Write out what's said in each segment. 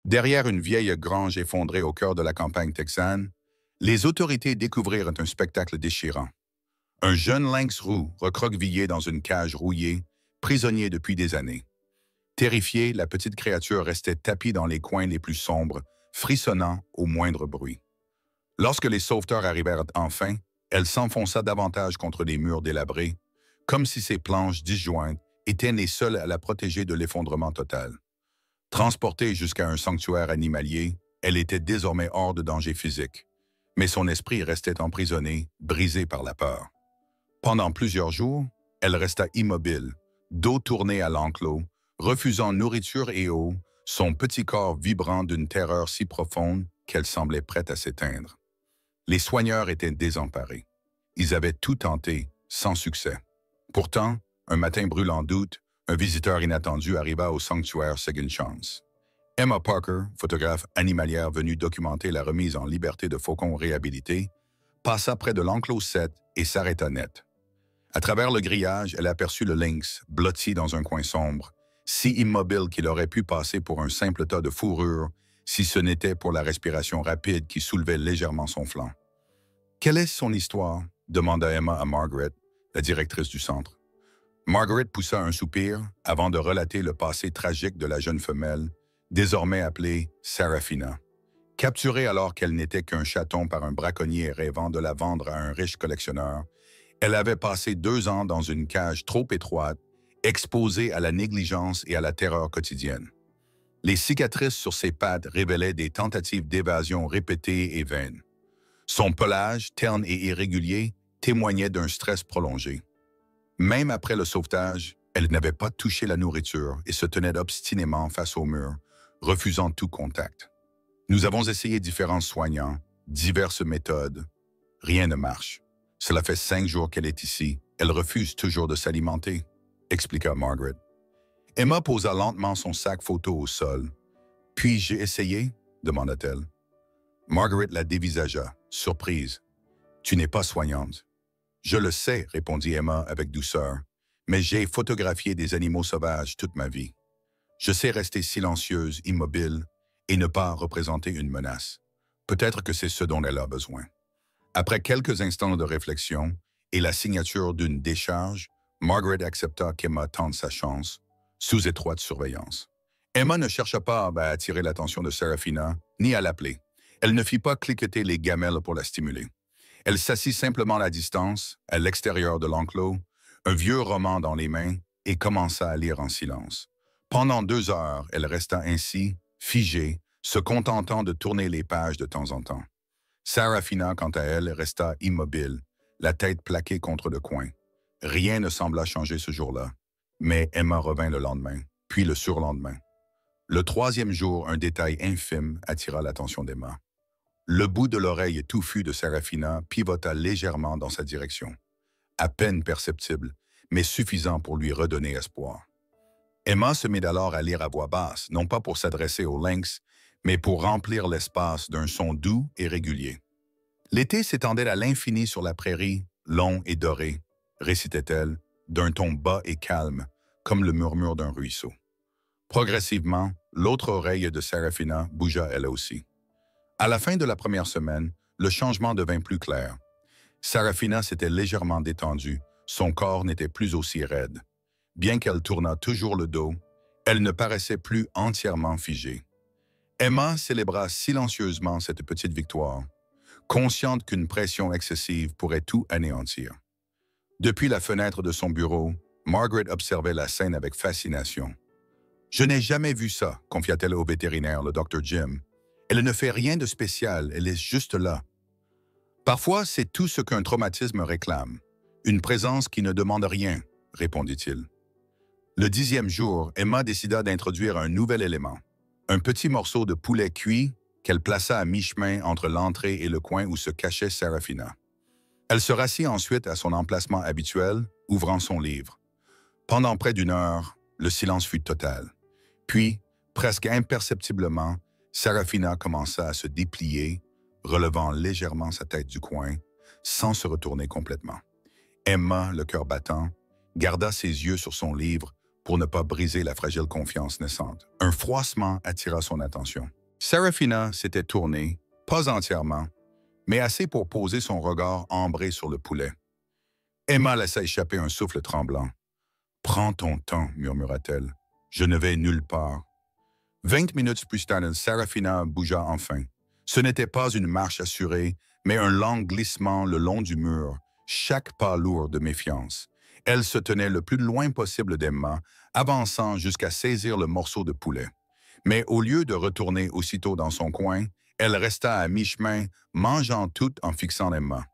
Derrière une vieille grange effondrée au cœur de la campagne texane, les autorités découvrirent un spectacle déchirant. Un jeune lynx roux recroquevillé dans une cage rouillée, prisonnier depuis des années. Terrifiée, la petite créature restait tapie dans les coins les plus sombres, frissonnant au moindre bruit. Lorsque les sauveteurs arrivèrent enfin, elle s'enfonça davantage contre les murs délabrés, comme si ses planches disjointes étaient les seules à la protéger de l'effondrement total. Transportée jusqu'à un sanctuaire animalier, elle était désormais hors de danger physique, mais son esprit restait emprisonné, brisé par la peur. Pendant plusieurs jours, elle resta immobile, dos tourné à l'enclos, refusant nourriture et eau, son petit corps vibrant d'une terreur si profonde qu'elle semblait prête à s'éteindre. Les soigneurs étaient désemparés. Ils avaient tout tenté, sans succès. Pourtant, un matin brûlant d'août, un visiteur inattendu arriva au sanctuaire Second Chance. Emma Parker, photographe animalière venue documenter la remise en liberté de faucons réhabilités, passa près de l'enclos 7 et s'arrêta net. À travers le grillage, elle aperçut le lynx, blotti dans un coin sombre, si immobile qu'il aurait pu passer pour un simple tas de fourrure si ce n'était pour la respiration rapide qui soulevait légèrement son flanc. « Quelle est son histoire ?» demanda Emma à Margaret, la directrice du centre. Margaret poussa un soupir avant de relater le passé tragique de la jeune femelle, désormais appelée Serafina. Capturée alors qu'elle n'était qu'un chaton par un braconnier rêvant de la vendre à un riche collectionneur, elle avait passé 2 ans dans une cage trop étroite, exposée à la négligence et à la terreur quotidienne. Les cicatrices sur ses pattes révélaient des tentatives d'évasion répétées et vaines. Son pelage, terne et irrégulier, témoignait d'un stress prolongé. Même après le sauvetage, elle n'avait pas touché la nourriture et se tenait obstinément face au mur, refusant tout contact. Nous avons essayé différents soignants, diverses méthodes. Rien ne marche. Cela fait 5 jours qu'elle est ici. Elle refuse toujours de s'alimenter, expliqua Margaret. Emma posa lentement son sac photo au sol. « Puis-je essayer ?» demanda-t-elle. Margaret la dévisagea, surprise. « Tu n'es pas soignante. »« Je le sais, » répondit Emma avec douceur, « mais j'ai photographié des animaux sauvages toute ma vie. Je sais rester silencieuse, immobile, et ne pas représenter une menace. Peut-être que c'est ce dont elle a besoin. » Après quelques instants de réflexion et la signature d'une décharge, Margaret accepta qu'Emma tente sa chance, sous étroite surveillance. Emma ne chercha pas à attirer l'attention de Serafina, ni à l'appeler. Elle ne fit pas cliqueter les gamelles pour la stimuler. Elle s'assit simplement à la distance, à l'extérieur de l'enclos, un vieux roman dans les mains, et commença à lire en silence. Pendant 2 heures, elle resta ainsi, figée, se contentant de tourner les pages de temps en temps. Serafina, quant à elle, resta immobile, la tête plaquée contre le coin. Rien ne sembla changer ce jour-là, mais Emma revint le lendemain, puis le surlendemain. Le 3e jour, un détail infime attira l'attention d'Emma. Le bout de l'oreille touffue de Serafina pivota légèrement dans sa direction. À peine perceptible, mais suffisant pour lui redonner espoir. Emma se mit alors à lire à voix basse, non pas pour s'adresser au lynx, mais pour remplir l'espace d'un son doux et régulier. L'été s'étendait à l'infini sur la prairie, long et doré, récitait-elle, d'un ton bas et calme, comme le murmure d'un ruisseau. Progressivement, l'autre oreille de Serafina bougea elle aussi. À la fin de la première semaine, le changement devint plus clair. Serafina s'était légèrement détendue, son corps n'était plus aussi raide. Bien qu'elle tournât toujours le dos, elle ne paraissait plus entièrement figée. Emma célébra silencieusement cette petite victoire, consciente qu'une pression excessive pourrait tout anéantir. Depuis la fenêtre de son bureau, Margaret observait la scène avec fascination. « Je n'ai jamais vu ça », confia-t-elle au vétérinaire, le Dr. Jim. « Elle ne fait rien de spécial, elle est juste là. » Parfois, c'est tout ce qu'un traumatisme réclame. Une présence qui ne demande rien, répondit-il. Le 10e jour, Emma décida d'introduire un nouvel élément. Un petit morceau de poulet cuit qu'elle plaça à mi-chemin entre l'entrée et le coin où se cachait Serafina. Elle se rassit ensuite à son emplacement habituel, ouvrant son livre. Pendant près d'1 heure, le silence fut total. Puis, presque imperceptiblement, Serafina commença à se déplier, relevant légèrement sa tête du coin, sans se retourner complètement. Emma, le cœur battant, garda ses yeux sur son livre pour ne pas briser la fragile confiance naissante. Un froissement attira son attention. Serafina s'était tournée, pas entièrement, mais assez pour poser son regard ambré sur le poulet. Emma laissa échapper un souffle tremblant. « Prends ton temps, murmura-t-elle. Je ne vais nulle part. » 20 minutes plus tard, Serafina bougea enfin. Ce n'était pas une marche assurée, mais un lent glissement le long du mur, chaque pas lourd de méfiance. Elle se tenait le plus loin possible d'Emma, avançant jusqu'à saisir le morceau de poulet. Mais au lieu de retourner aussitôt dans son coin, elle resta à mi-chemin, mangeant tout en fixant Emma.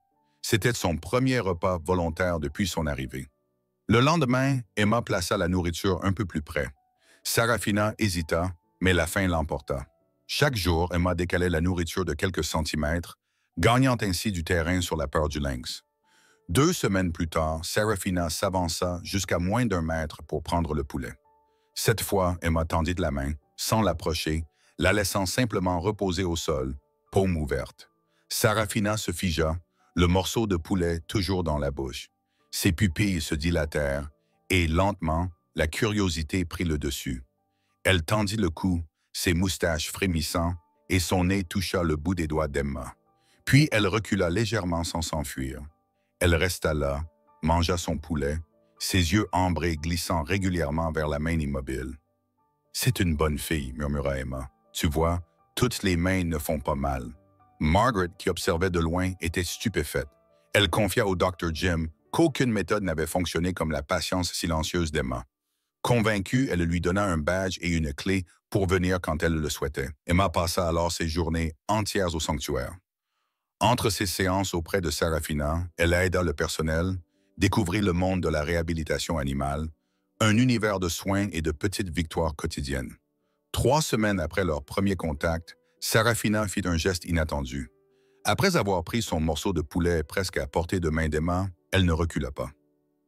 C'était son premier repas volontaire depuis son arrivée. Le lendemain, Emma plaça la nourriture un peu plus près. Serafina hésita, mais la faim l'emporta. Chaque jour, Emma décalait la nourriture de quelques centimètres, gagnant ainsi du terrain sur la peur du lynx. 2 semaines plus tard, Serafina s'avança jusqu'à moins d'1 mètre pour prendre le poulet. Cette fois, Emma tendit la main, sans l'approcher, la laissant simplement reposer au sol, paume ouverte. Serafina se figea, le morceau de poulet toujours dans la bouche. Ses pupilles se dilatèrent et, lentement, la curiosité prit le dessus. Elle tendit le cou, ses moustaches frémissant, et son nez toucha le bout des doigts d'Emma. Puis elle recula légèrement sans s'enfuir. Elle resta là, mangea son poulet, ses yeux ambrés glissant régulièrement vers la main immobile. « C'est une bonne fille, » murmura Emma. « Tu vois, toutes les mains ne font pas mal. » Margaret, qui observait de loin, était stupéfaite. Elle confia au Dr. Jim qu'aucune méthode n'avait fonctionné comme la patience silencieuse d'Emma. Convaincue, elle lui donna un badge et une clé pour venir quand elle le souhaitait. Emma passa alors ses journées entières au sanctuaire. Entre ses séances auprès de Serafina, elle aida le personnel, découvrit le monde de la réhabilitation animale, un univers de soins et de petites victoires quotidiennes. 3 semaines après leur premier contact, Serafina fit un geste inattendu. Après avoir pris son morceau de poulet presque à portée de main d'Emma, elle ne recula pas.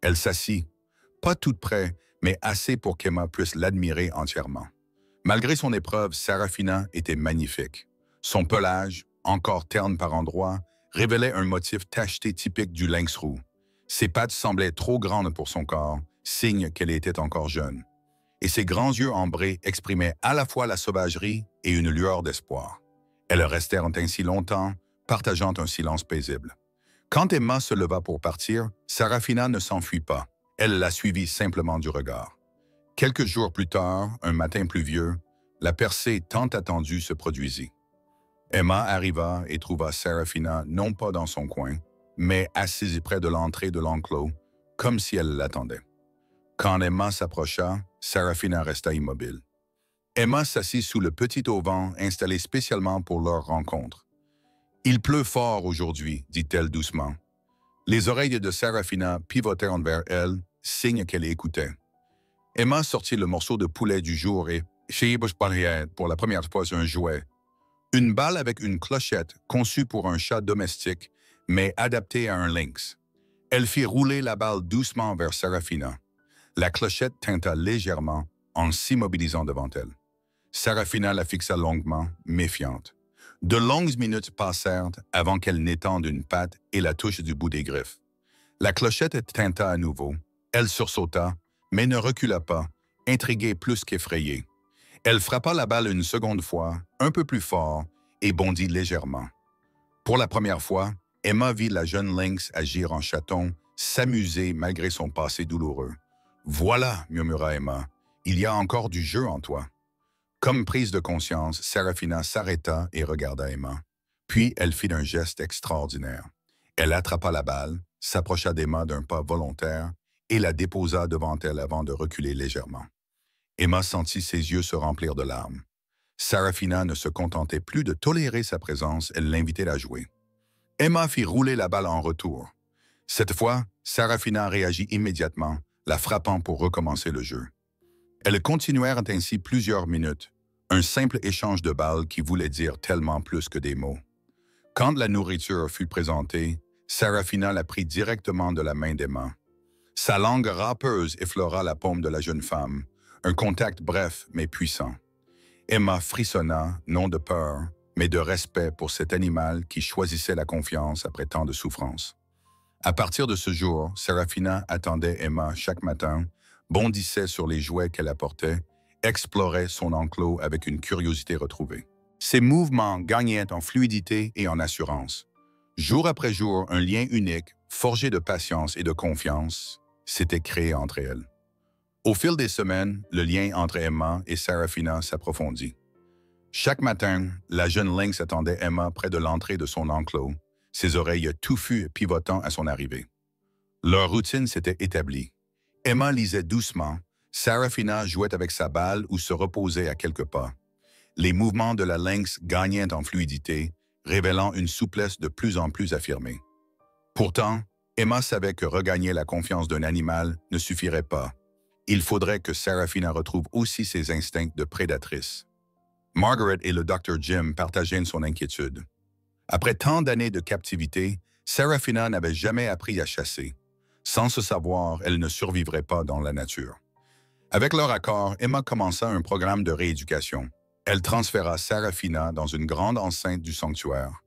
Elle s'assit, pas toute près, mais assez pour qu'Emma puisse l'admirer entièrement. Malgré son épreuve, Serafina était magnifique. Son pelage, encore terne par endroits, révélait un motif tacheté typique du lynx roux. Ses pattes semblaient trop grandes pour son corps, signe qu'elle était encore jeune. Et ses grands yeux ambrés exprimaient à la fois la sauvagerie et une lueur d'espoir. Elles restèrent ainsi longtemps, partageant un silence paisible. Quand Emma se leva pour partir, Serafina ne s'enfuit pas. Elle la suivit simplement du regard. Quelques jours plus tard, un matin pluvieux, la percée tant attendue se produisit. Emma arriva et trouva Serafina non pas dans son coin, mais assise près de l'entrée de l'enclos, comme si elle l'attendait. Quand Emma s'approcha, Serafina resta immobile. Emma s'assit sous le petit auvent installé spécialement pour leur rencontre. « Il pleut fort aujourd'hui, dit-elle doucement. » Les oreilles de Serafina pivotèrent vers elle, signe qu'elle écoutait. Emma sortit le morceau de poulet du jour et pour la première fois un jouet. Une balle avec une clochette conçue pour un chat domestique, mais adaptée à un lynx. Elle fit rouler la balle doucement vers Serafina. La clochette tinta légèrement en s'immobilisant devant elle. Serafina la fixa longuement, méfiante. De longues minutes passèrent avant qu'elle n'étende une patte et la touche du bout des griffes. La clochette tinta à nouveau. Elle sursauta, mais ne recula pas, intriguée plus qu'effrayée. Elle frappa la balle une seconde fois, un peu plus fort, et bondit légèrement. Pour la première fois, Emma vit la jeune lynx agir en chaton, s'amuser malgré son passé douloureux. « Voilà, » murmura Emma, « il y a encore du jeu en toi. » Comme prise de conscience, Serafina s'arrêta et regarda Emma. Puis elle fit un geste extraordinaire. Elle attrapa la balle, s'approcha d'Emma d'un pas volontaire et la déposa devant elle avant de reculer légèrement. Emma sentit ses yeux se remplir de larmes. Serafina ne se contentait plus de tolérer sa présence, elle l'invitait à jouer. Emma fit rouler la balle en retour. Cette fois, Serafina réagit immédiatement, la frappant pour recommencer le jeu. Elles continuèrent ainsi plusieurs minutes, un simple échange de balles qui voulait dire tellement plus que des mots. Quand la nourriture fut présentée, Serafina la prit directement de la main d'Emma. Sa langue râpeuse effleura la paume de la jeune femme, un contact bref mais puissant. Emma frissonna, non de peur, mais de respect pour cet animal qui choisissait la confiance après tant de souffrance. À partir de ce jour, Serafina attendait Emma chaque matin, bondissait sur les jouets qu'elle apportait, explorait son enclos avec une curiosité retrouvée. Ses mouvements gagnaient en fluidité et en assurance. Jour après jour, un lien unique, forgé de patience et de confiance, s'était créé entre elles. Au fil des semaines, le lien entre Emma et Sarafina s'approfondit. Chaque matin, la jeune lynx attendait Emma près de l'entrée de son enclos, ses oreilles touffues pivotant à son arrivée. Leur routine s'était établie. Emma lisait doucement, Sarafina jouait avec sa balle ou se reposait à quelques pas. Les mouvements de la lynx gagnaient en fluidité, révélant une souplesse de plus en plus affirmée. Pourtant, Emma savait que regagner la confiance d'un animal ne suffirait pas. Il faudrait que Sarafina retrouve aussi ses instincts de prédatrice. Margaret et le Dr. Jim partageaient son inquiétude. Après tant d'années de captivité, Sarafina n'avait jamais appris à chasser. Sans ce savoir, elle ne survivrait pas dans la nature. Avec leur accord, Emma commença un programme de rééducation. Elle transféra Sarafina dans une grande enceinte du sanctuaire,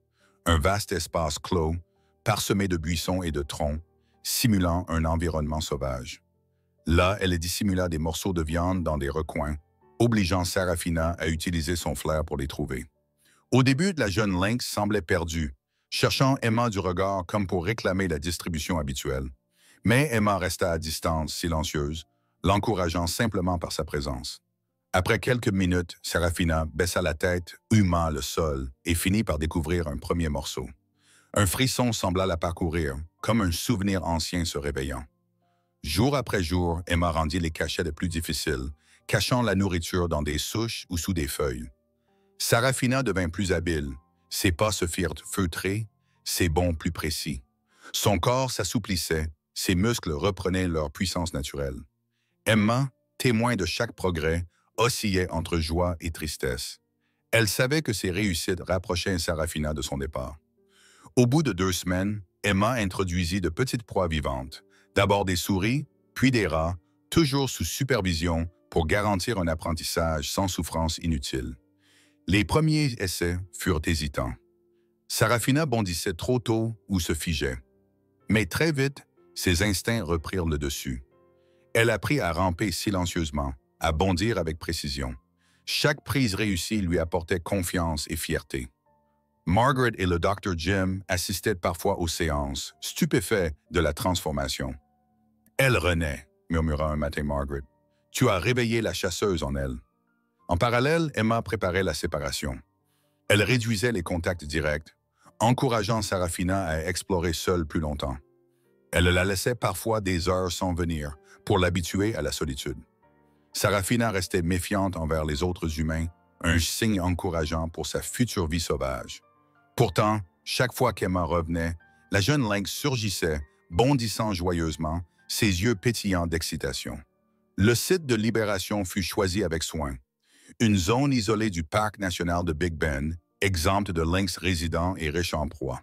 un vaste espace clos, parsemé de buissons et de troncs, simulant un environnement sauvage. Là, elle dissimula des morceaux de viande dans des recoins, obligeant Sarafina à utiliser son flair pour les trouver. Au début, la jeune lynx semblait perdue, cherchant Emma du regard comme pour réclamer la distribution habituelle. Mais Emma resta à distance, silencieuse, l'encourageant simplement par sa présence. Après quelques minutes, Sarafina baissa la tête, humant le sol et finit par découvrir un premier morceau. Un frisson sembla la parcourir, comme un souvenir ancien se réveillant. Jour après jour, Emma rendit les cachets les plus difficiles, cachant la nourriture dans des souches ou sous des feuilles. Sarafina devint plus habile, ses pas se firent feutrés, ses bonds plus précis. Son corps s'assouplissait, ses muscles reprenaient leur puissance naturelle. Emma, témoin de chaque progrès, oscillait entre joie et tristesse. Elle savait que ses réussites rapprochaient Sarafina de son départ. Au bout de 2 semaines, Emma introduisit de petites proies vivantes, d'abord des souris, puis des rats, toujours sous supervision pour garantir un apprentissage sans souffrance inutile. Les premiers essais furent hésitants. Sarafina bondissait trop tôt ou se figeait. Mais très vite, ses instincts reprirent le dessus. Elle apprit à ramper silencieusement, à bondir avec précision. Chaque prise réussie lui apportait confiance et fierté. Margaret et le Dr. Jim assistaient parfois aux séances, stupéfaits de la transformation. « Elle renaît », murmura un matin Margaret. « Tu as réveillé la chasseuse en elle. » En parallèle, Emma préparait la séparation. Elle réduisait les contacts directs, encourageant Sarafina à explorer seule plus longtemps. Elle la laissait parfois des heures sans venir, pour l'habituer à la solitude. Sarafina restait méfiante envers les autres humains, un signe encourageant pour sa future vie sauvage. Pourtant, chaque fois qu'Emma revenait, la jeune lynx surgissait, bondissant joyeusement, ses yeux pétillants d'excitation. Le site de libération fut choisi avec soin. Une zone isolée du parc national de Big Bend, exempte de lynx résidents et riches en proie.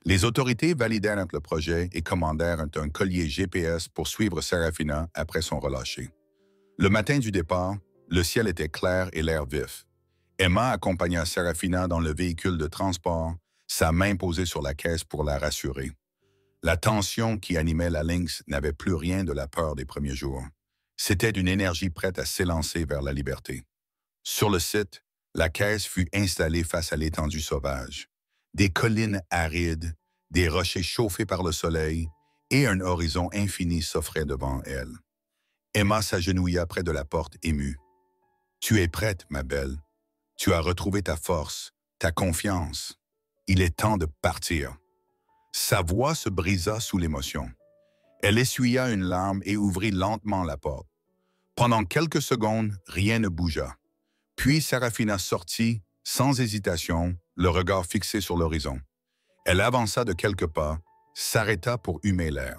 Les autorités validèrent le projet et commandèrent un collier GPS pour suivre Sarafina après son relâché. Le matin du départ, le ciel était clair et l'air vif. Emma accompagna Sarafina dans le véhicule de transport, sa main posée sur la caisse pour la rassurer. La tension qui animait la lynx n'avait plus rien de la peur des premiers jours. C'était une énergie prête à s'élancer vers la liberté. Sur le site, la caisse fut installée face à l'étendue sauvage. Des collines arides, des rochers chauffés par le soleil et un horizon infini s'offraient devant elle. Emma s'agenouilla près de la porte émue. « Tu es prête, ma belle. Tu as retrouvé ta force, ta confiance. Il est temps de partir. » Sa voix se brisa sous l'émotion. Elle essuya une larme et ouvrit lentement la porte. Pendant quelques secondes, rien ne bougea. Puis Sarafina sortit, sans hésitation, le regard fixé sur l'horizon. Elle avança de quelques pas, s'arrêta pour humer l'air.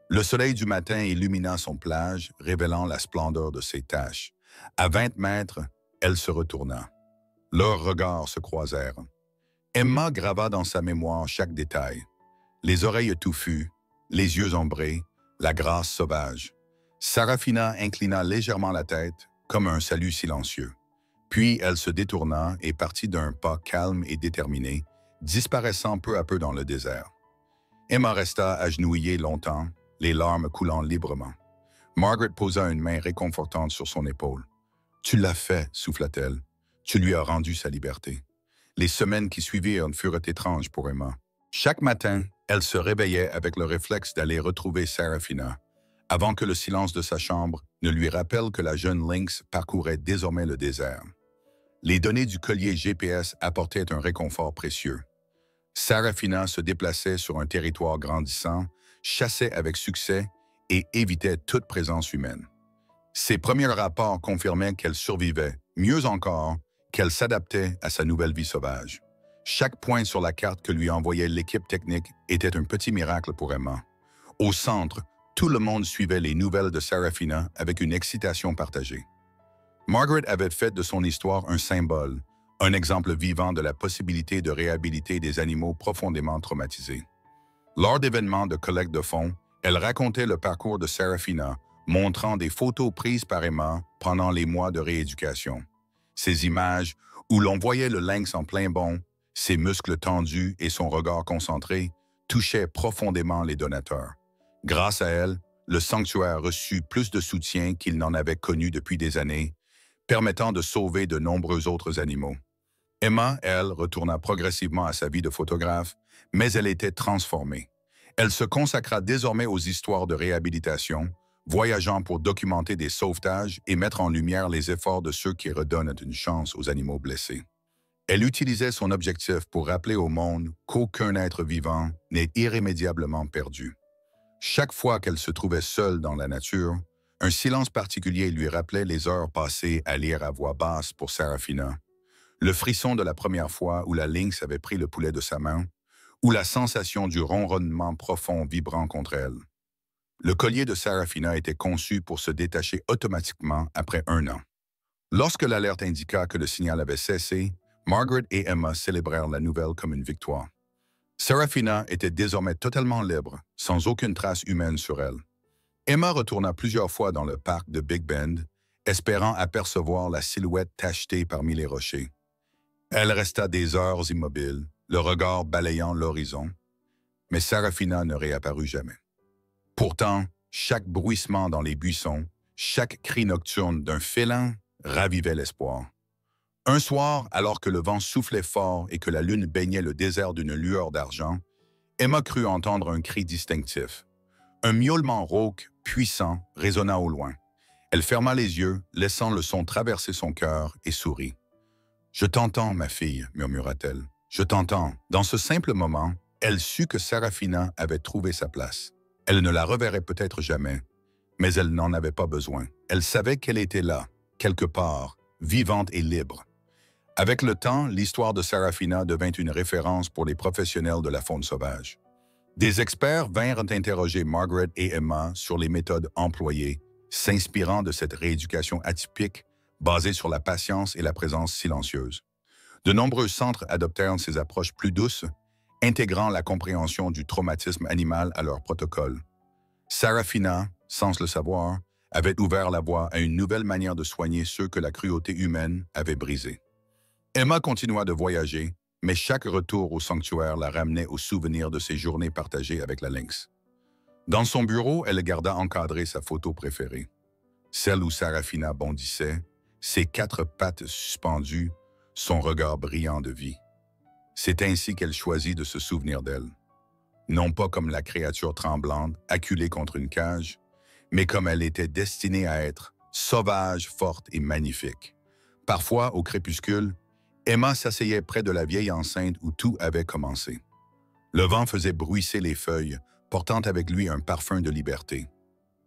Le soleil du matin illumina son plage, révélant la splendeur de ses taches. À 20 mètres, elle se retourna. Leurs regards se croisèrent. Emma grava dans sa mémoire chaque détail. Les oreilles touffues, les yeux ombrés, la grâce sauvage. Sarafina inclina légèrement la tête, comme un salut silencieux. Puis elle se détourna et partit d'un pas calme et déterminé, disparaissant peu à peu dans le désert. Emma resta agenouillée longtemps, les larmes coulant librement. Margaret posa une main réconfortante sur son épaule. « Tu l'as fait, souffla-t-elle. Tu lui as rendu sa liberté. » Les semaines qui suivirent furent étranges pour Emma. Chaque matin, elle se réveillait avec le réflexe d'aller retrouver Serafina, avant que le silence de sa chambre ne lui rappelle que la jeune lynx parcourait désormais le désert. Les données du collier GPS apportaient un réconfort précieux. Serafina se déplaçait sur un territoire grandissant, chassait avec succès et évitait toute présence humaine. Ses premiers rapports confirmaient qu'elle survivait, mieux encore, qu'elle s'adaptait à sa nouvelle vie sauvage. Chaque point sur la carte que lui envoyait l'équipe technique était un petit miracle pour Emma. Au centre, tout le monde suivait les nouvelles de Serafina avec une excitation partagée. Margaret avait fait de son histoire un symbole, un exemple vivant de la possibilité de réhabiliter des animaux profondément traumatisés. Lors d'événements de collecte de fonds, elle racontait le parcours de Serafina, montrant des photos prises par Emma pendant les mois de rééducation. Ces images, où l'on voyait le lynx en plein bond, ses muscles tendus et son regard concentré, touchaient profondément les donateurs. Grâce à elle, le sanctuaire reçut plus de soutien qu'il n'en avait connu depuis des années, permettant de sauver de nombreux autres animaux. Emma, elle, retourna progressivement à sa vie de photographe, mais elle était transformée. Elle se consacra désormais aux histoires de réhabilitation, voyageant pour documenter des sauvetages et mettre en lumière les efforts de ceux qui redonnent une chance aux animaux blessés. Elle utilisait son objectif pour rappeler au monde qu'aucun être vivant n'est irrémédiablement perdu. Chaque fois qu'elle se trouvait seule dans la nature, un silence particulier lui rappelait les heures passées à lire à voix basse pour Serafina, le frisson de la première fois où la lynx avait pris le poulet de sa main, ou la sensation du ronronnement profond vibrant contre elle. Le collier de Serafina était conçu pour se détacher automatiquement après 1 an. Lorsque l'alerte indiqua que le signal avait cessé, Margaret et Emma célébrèrent la nouvelle comme une victoire. Serafina était désormais totalement libre, sans aucune trace humaine sur elle. Emma retourna plusieurs fois dans le parc de Big Bend, espérant apercevoir la silhouette tachetée parmi les rochers. Elle resta des heures immobile, le regard balayant l'horizon, mais Serafina ne réapparut jamais. Pourtant, chaque bruissement dans les buissons, chaque cri nocturne d'un félin ravivait l'espoir. Un soir, alors que le vent soufflait fort et que la lune baignait le désert d'une lueur d'argent, Emma crut entendre un cri distinctif. Un miaulement rauque, puissant, résonna au loin. Elle ferma les yeux, laissant le son traverser son cœur, et sourit. « Je t'entends, ma fille, » murmura-t-elle. « Je t'entends. » Dans ce simple moment, elle sut que Serafina avait trouvé sa place. Elle ne la reverrait peut-être jamais, mais elle n'en avait pas besoin. Elle savait qu'elle était là, quelque part, vivante et libre. Avec le temps, l'histoire de Serafina devint une référence pour les professionnels de la faune sauvage. Des experts vinrent interroger Margaret et Emma sur les méthodes employées, s'inspirant de cette rééducation atypique basée sur la patience et la présence silencieuse. De nombreux centres adoptèrent ces approches plus douces, intégrant la compréhension du traumatisme animal à leur protocole. Serafina, sans le savoir, avait ouvert la voie à une nouvelle manière de soigner ceux que la cruauté humaine avait brisés. Emma continua de voyager, mais chaque retour au sanctuaire la ramenait au souvenir de ses journées partagées avec la lynx. Dans son bureau, elle garda encadrée sa photo préférée, celle où Serafina bondissait, ses 4 pattes suspendues, son regard brillant de vie. C'est ainsi qu'elle choisit de se souvenir d'elle. Non pas comme la créature tremblante, acculée contre une cage, mais comme elle était destinée à être, sauvage, forte et magnifique. Parfois, au crépuscule, Emma s'asseyait près de la vieille enceinte où tout avait commencé. Le vent faisait bruisser les feuilles, portant avec lui un parfum de liberté.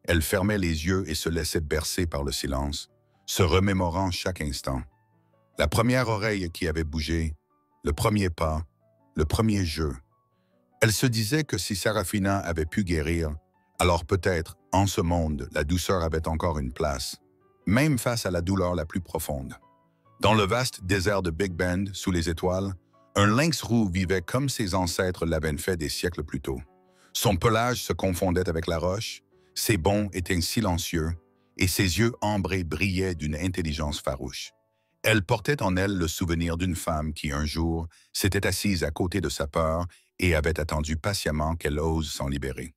Elle fermait les yeux et se laissait bercer par le silence, se remémorant chaque instant. La première oreille qui avait bougé, le premier pas, le premier jeu. Elle se disait que si Serafina avait pu guérir, alors peut-être, en ce monde, la douceur avait encore une place, même face à la douleur la plus profonde. Dans le vaste désert de Big Bend, sous les étoiles, un lynx roux vivait comme ses ancêtres l'avaient fait des siècles plus tôt. Son pelage se confondait avec la roche, ses bonds étaient silencieux, et ses yeux ambrés brillaient d'une intelligence farouche. Elle portait en elle le souvenir d'une femme qui, un jour, s'était assise à côté de sa peur et avait attendu patiemment qu'elle ose s'en libérer.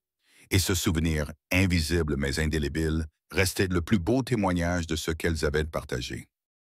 Et ce souvenir, invisible mais indélébile, restait le plus beau témoignage de ce qu'elles avaient partagé.